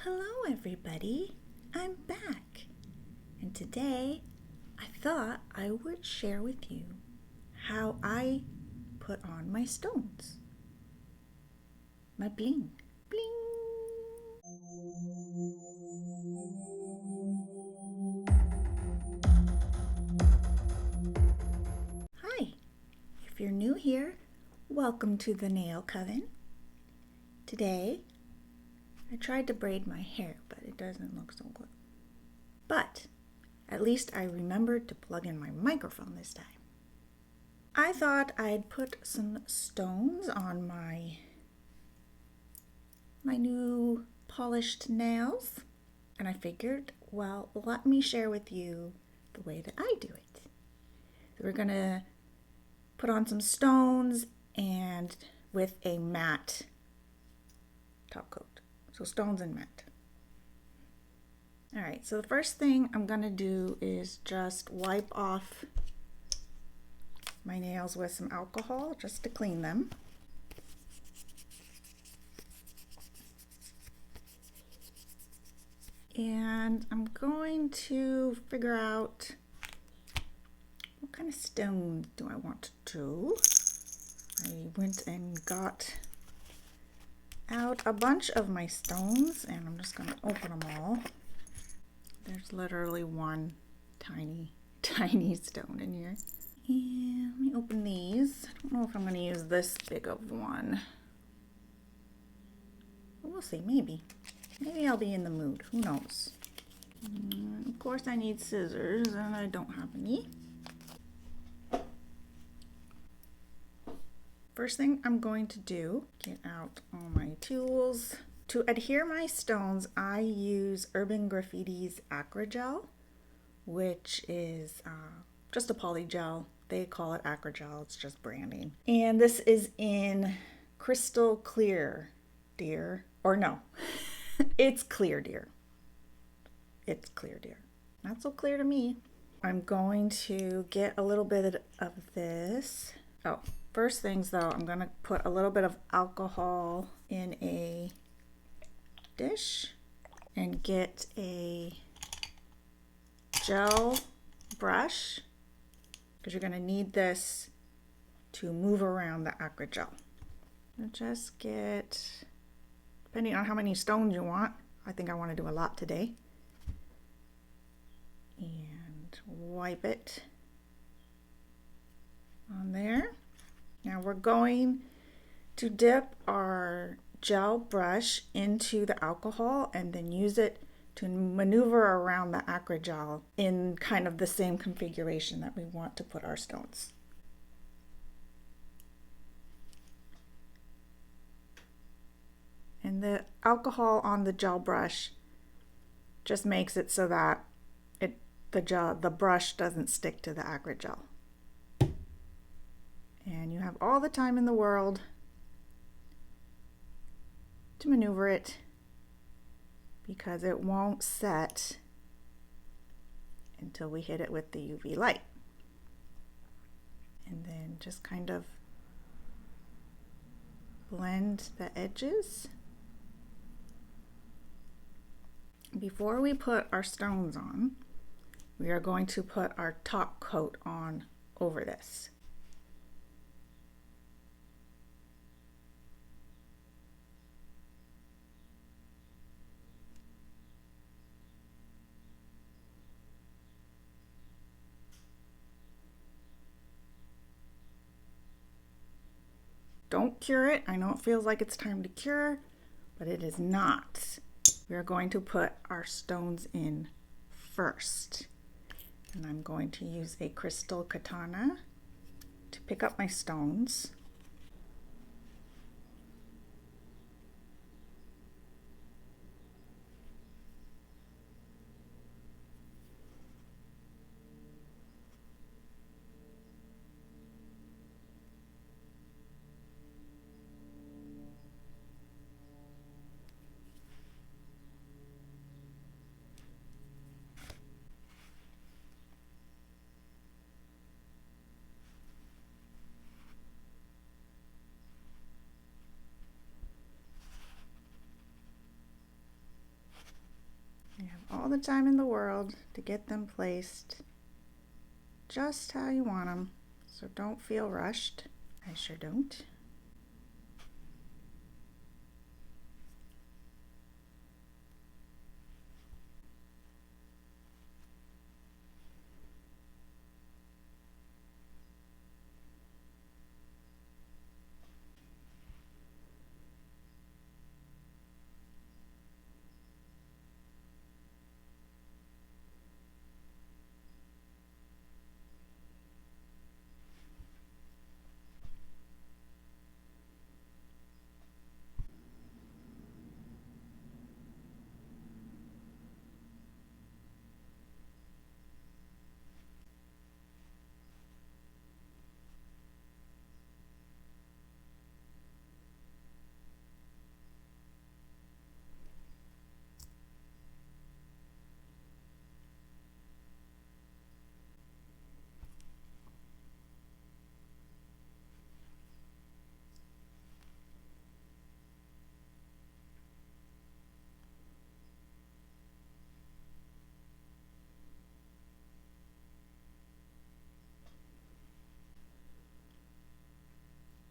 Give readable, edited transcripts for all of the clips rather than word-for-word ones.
Hello everybody, I'm back, and today I thought I would share with you how I put on my stones, my bling, bling. Hi, if you're new here, welcome to the Nail Coven. Today I tried to braid my hair, but it doesn't look so good. But at least I remembered to plug in my microphone this time. I thought I'd put some stones on my new polished nails, and I figured, well, let me share with you the way that I do it. So we're gonna put on some stones and with a matte top coat. So stones and matte. All right, so the first thing I'm gonna do is just wipe off my nails with some alcohol just to clean them. And I'm going to figure out what kind of stones do I want to do. I went and got out a bunch of my stones and I'm just gonna open them all. There's literally one tiny stone in here. And let me open these. I don't know if I'm gonna use this big of one. But we'll see, maybe. Maybe I'll be in the mood, who knows? And of course I need scissors and I don't have any. First thing I'm going to do, get out all my tools. To adhere my stones, I use Urban Graffiti's Acra gel, which is just a poly gel. They call it Acra gel, it's just branding. And this is in crystal clear, dear. Or no, it's clear, dear. It's clear, dear. Not so clear to me. I'm going to get a little bit of this. Oh. First things though, I'm gonna put a little bit of alcohol in a dish and get a gel brush because you're gonna need this to move around the Acry gel. And just get, depending on how many stones you want, I think I want to do a lot today, and wipe it on there. Now we're going to dip our gel brush into the alcohol and then use it to maneuver around the Acry gel in kind of the same configuration that we want to put our stones. And the alcohol on the gel brush just makes it so that the brush doesn't stick to the Acry gel. And you have all the time in the world to maneuver it because it won't set until we hit it with the UV light. And then just kind of blend the edges. Before we put our stones on, we are going to put our top coat on over this. Don't cure it. I know it feels like it's time to cure, but it is not. We are going to put our stones in first. And I'm going to use a crystal katana to pick up my stones. the time in the world to get them placed just how you want them. So don't feel rushed. I sure don't.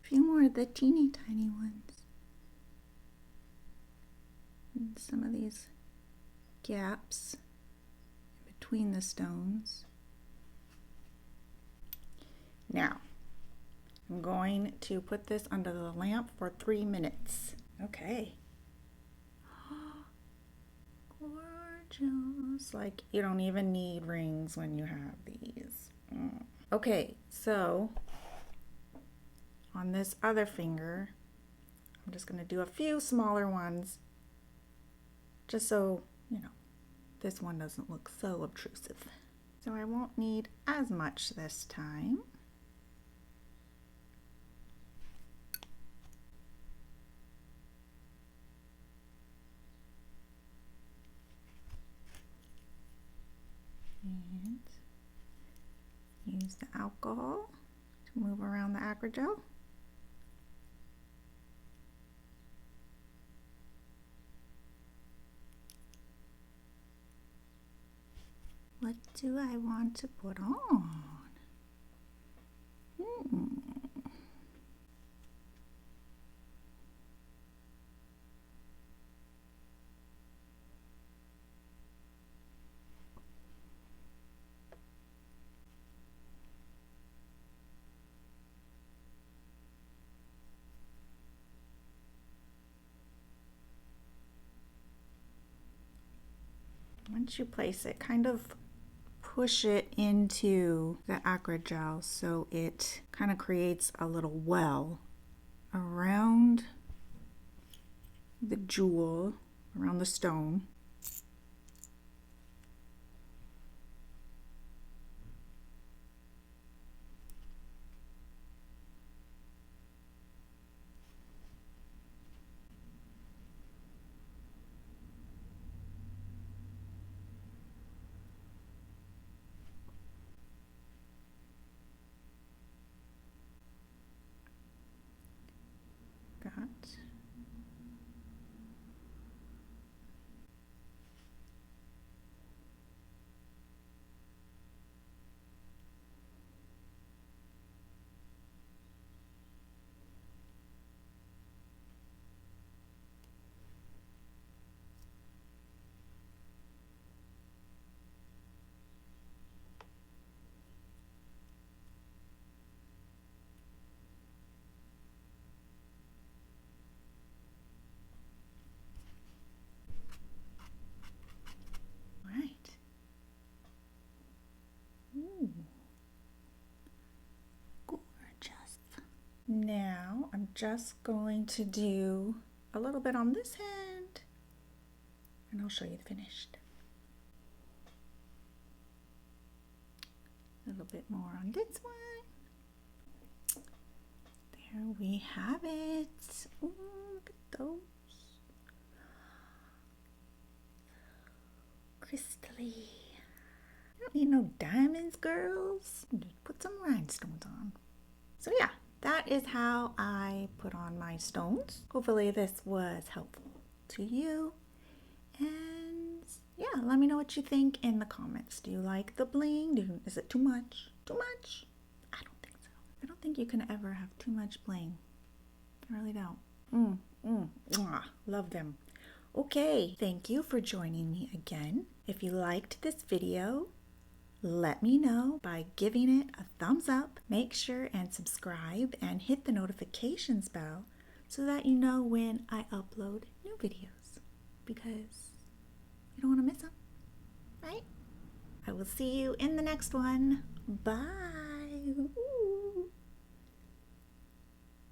A few more of the teeny tiny ones. And some of these gaps between the stones. Now, I'm going to put this under the lamp for 3 minutes. Okay. Gorgeous. Like, you don't even need rings when you have these. Okay, so on this other finger, I'm just going to do a few smaller ones just so, you know, this one doesn't look so obtrusive. So I won't need as much this time. And use the alcohol to move around the acra gel. What do I want to put on? Once you place it, kind of push it into the acra gel so it kind of creates a little well around the jewel, around the stone. Right. Ooh. Gorgeous. Now I'm just going to do a little bit on this hand and I'll show you the finished. A little bit more on this one. There we have it. Ooh, look at those. Crystally. You don't need no diamonds, girls. Just put some rhinestones on. So yeah, that is how I put on my stones. Hopefully this was helpful to you. And yeah, yeah, let me know what you think in the comments. Do you like the bling? Is it too much? Too much? I don't think so. I don't think you can ever have too much bling. I really don't. Mwah, love them. Okay, thank you for joining me again. If you liked this video, let me know by giving it a thumbs up. Make sure and subscribe and hit the notifications bell so that you know when I upload new videos, because you don't want to miss them, right? I will see you in the next one. Bye.